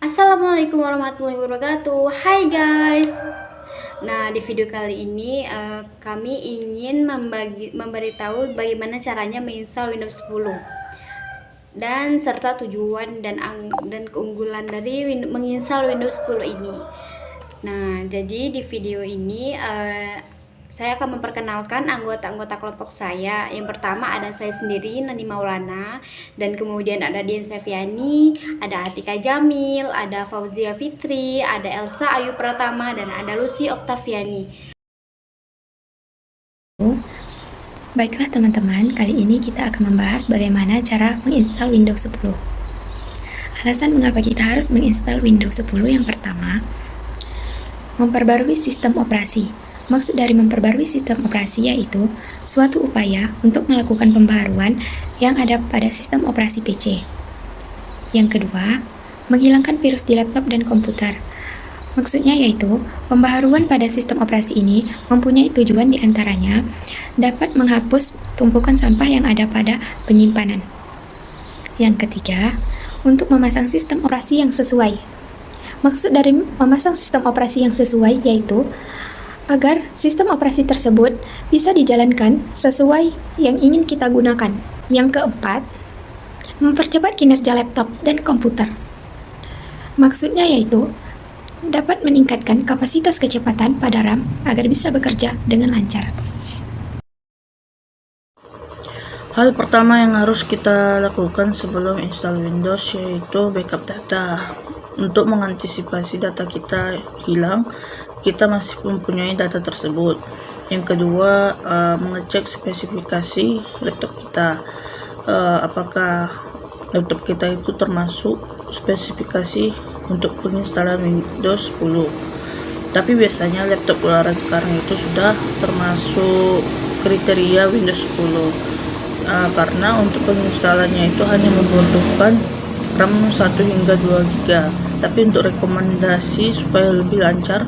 Assalamualaikum warahmatullahi wabarakatuh. Hai guys. Nah, di video kali ini kami ingin memberitahu bagaimana caranya menginstal Windows 10 dan serta tujuan dan keunggulan dari menginstal Windows 10 ini. Nah, jadi di video ini saya akan memperkenalkan anggota-anggota kelompok saya. Yang pertama ada saya sendiri, Nani Maulana, dan kemudian ada Dian Seviani, ada Atika Jamil, ada Fauzia Fitri, ada Elsa Ayu Pratama, dan ada Lucy Oktaviani. Baiklah teman-teman, kali ini kita akan membahas bagaimana cara menginstal Windows 10. Alasan mengapa kita harus menginstal Windows 10 yang pertama, memperbarui sistem operasi. Maksud dari memperbarui sistem operasi yaitu suatu upaya untuk melakukan pembaharuan yang ada pada sistem operasi PC. Yang kedua, menghilangkan virus di laptop dan komputer. Maksudnya yaitu, pembaharuan pada sistem operasi ini mempunyai tujuan diantaranya dapat menghapus tumpukan sampah yang ada pada penyimpanan. Yang ketiga, untuk memasang sistem operasi yang sesuai. Maksud dari memasang sistem operasi yang sesuai yaitu agar sistem operasi tersebut bisa dijalankan sesuai yang ingin kita gunakan. Yang keempat, mempercepat kinerja laptop dan komputer. Maksudnya yaitu dapat meningkatkan kapasitas kecepatan pada RAM agar bisa bekerja dengan lancar. Hal pertama yang harus kita lakukan sebelum install Windows yaitu backup data. Untuk mengantisipasi data kita hilang, kita masih mempunyai data tersebut. Yang kedua, mengecek spesifikasi laptop kita. Apakah laptop kita itu termasuk spesifikasi untuk penginstalan Windows 10. Tapi biasanya laptop luaran sekarang itu sudah termasuk kriteria Windows 10. Karena untuk penginstalannya itu hanya membutuhkan RAM 1 hingga 2 GB. Tapi untuk rekomendasi supaya lebih lancar,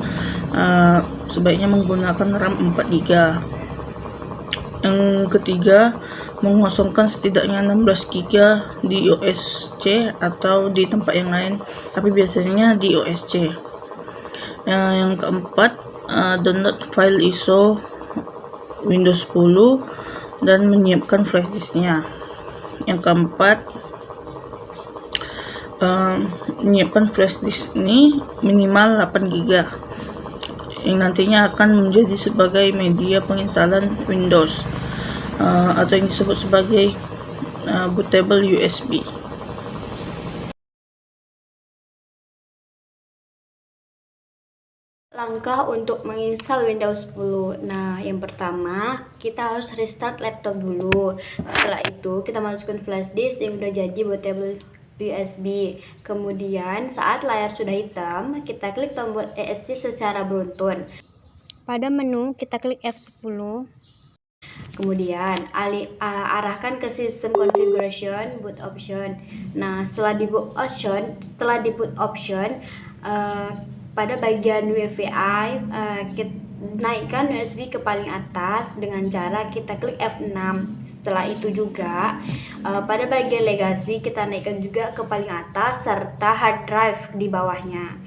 sebaiknya menggunakan RAM 4 GB. Yang ketiga, mengosongkan setidaknya 16 GB di OSC atau di tempat yang lain, tapi biasanya di OSC. Yang keempat, download file ISO Windows 10 dan menyiapkan flash disknya. Yang keempat, menyiapkan flash disk ini minimal 8 GB yang nantinya akan menjadi sebagai media penginstalan Windows, atau yang disebut sebagai bootable USB. Langkah untuk menginstal Windows 10. Nah, yang pertama, kita harus restart laptop dulu. Setelah itu, kita masukkan flash disk yang udah jadi bootable USB. Kemudian, saat layar sudah hitam, kita klik tombol ESC secara beruntun. Pada menu, kita klik F10. Kemudian, arahkan ke sistem configuration, boot option. Nah, setelah di boot option, pada bagian WVI, kita naikkan USB ke paling atas dengan cara kita klik F6. Setelah itu juga pada bagian legacy kita naikkan juga ke paling atas serta hard drive di bawahnya.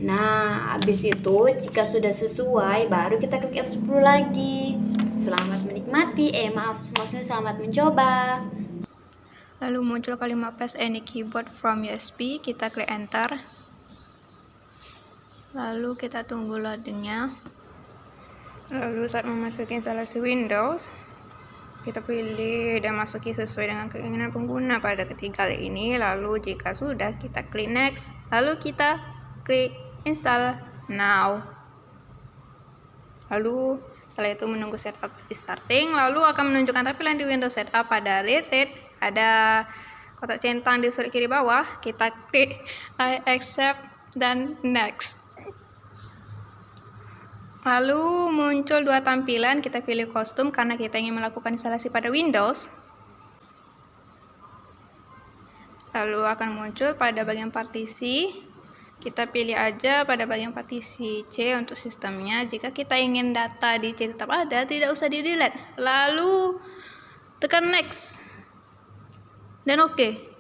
Nah, habis itu jika sudah sesuai baru kita klik F10 lagi. Selamat menikmati, maksudnya selamat mencoba. Lalu muncul kalimat press any keyboard from USB, kita klik enter. Lalu kita tunggu loadingnya. Lalu saat memasuki instalasi Windows, kita pilih dan masuki sesuai dengan keinginan pengguna pada ketiga kali ini. Lalu jika sudah, kita klik next. Lalu kita klik install now. Lalu setelah itu menunggu setup di starting. Lalu akan menunjukkan tampilan di Windows setup pada read. Ada kotak centang di sudut kiri bawah. Kita klik I accept dan next. Lalu muncul dua tampilan, kita pilih kostum karena kita ingin melakukan instalasi pada Windows. Lalu akan muncul pada bagian partisi, kita pilih aja pada bagian partisi C untuk sistemnya. Jika kita ingin data di C tetap ada, tidak usah di delete. Lalu tekan next dan oke.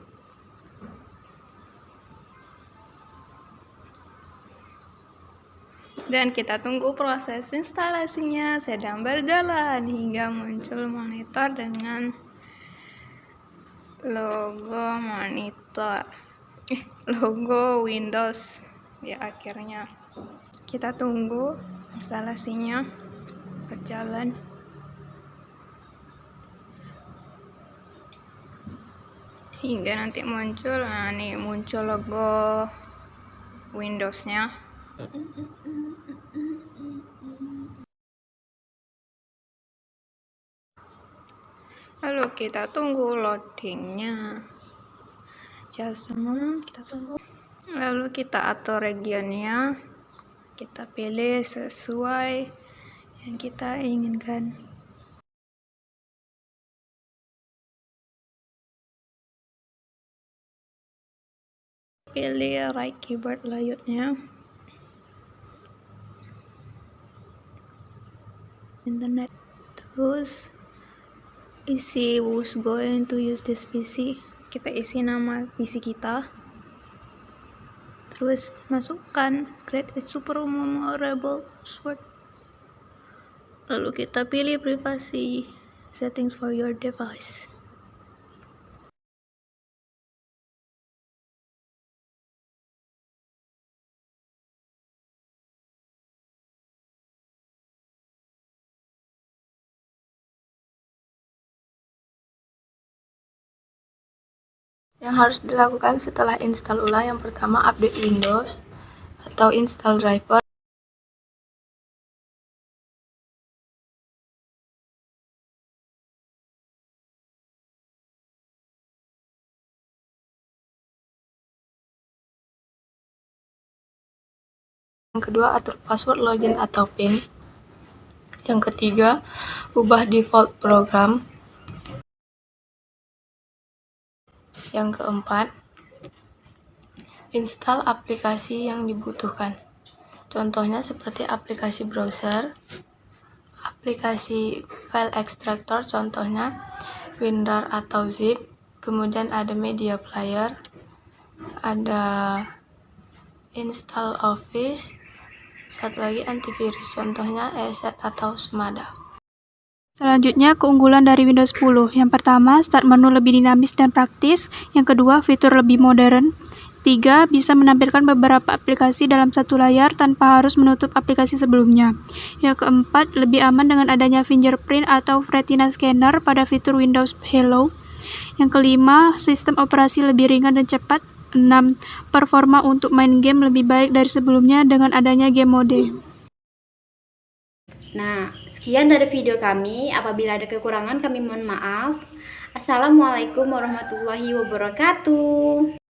Dan kita tunggu proses instalasinya sedang berjalan hingga muncul monitor dengan logo logo Windows. Ya, akhirnya kita tunggu instalasinya berjalan. Hingga nanti muncul, nah nih muncul logo Windows-nya. Lalu kita tunggu loadingnya. Just a moment, kita tunggu. Lalu kita atur regionnya. Kita pilih sesuai yang kita inginkan. Pilih right keyboard layoutnya. Internet. Terus isi who's going to use this PC. Kita isi nama PC kita. Terus masukkan create a super memorable password. Lalu kita pilih privacy settings for your device. Yang harus dilakukan setelah install ulang, yang pertama update Windows atau install driver. Yang kedua, atur password login atau PIN. Yang ketiga, ubah default program. Yang keempat, install aplikasi yang dibutuhkan. Contohnya seperti aplikasi browser, aplikasi file extractor, contohnya WinRAR atau zip, kemudian ada media player, ada install Office, satu lagi antivirus, contohnya ESET atau Sumada. Selanjutnya, keunggulan dari Windows 10. Yang pertama, start menu lebih dinamis dan praktis. Yang kedua, fitur lebih modern. 3. Bisa menampilkan beberapa aplikasi dalam satu layar tanpa harus menutup aplikasi sebelumnya. Yang keempat, lebih aman dengan adanya fingerprint atau retina scanner pada fitur Windows Hello. Yang kelima, sistem operasi lebih ringan dan cepat. 6. Performa untuk main game lebih baik dari sebelumnya dengan adanya game mode. Nah, sekian dari video kami. Apabila ada kekurangan, kami mohon maaf. Assalamualaikum warahmatullahi wabarakatuh.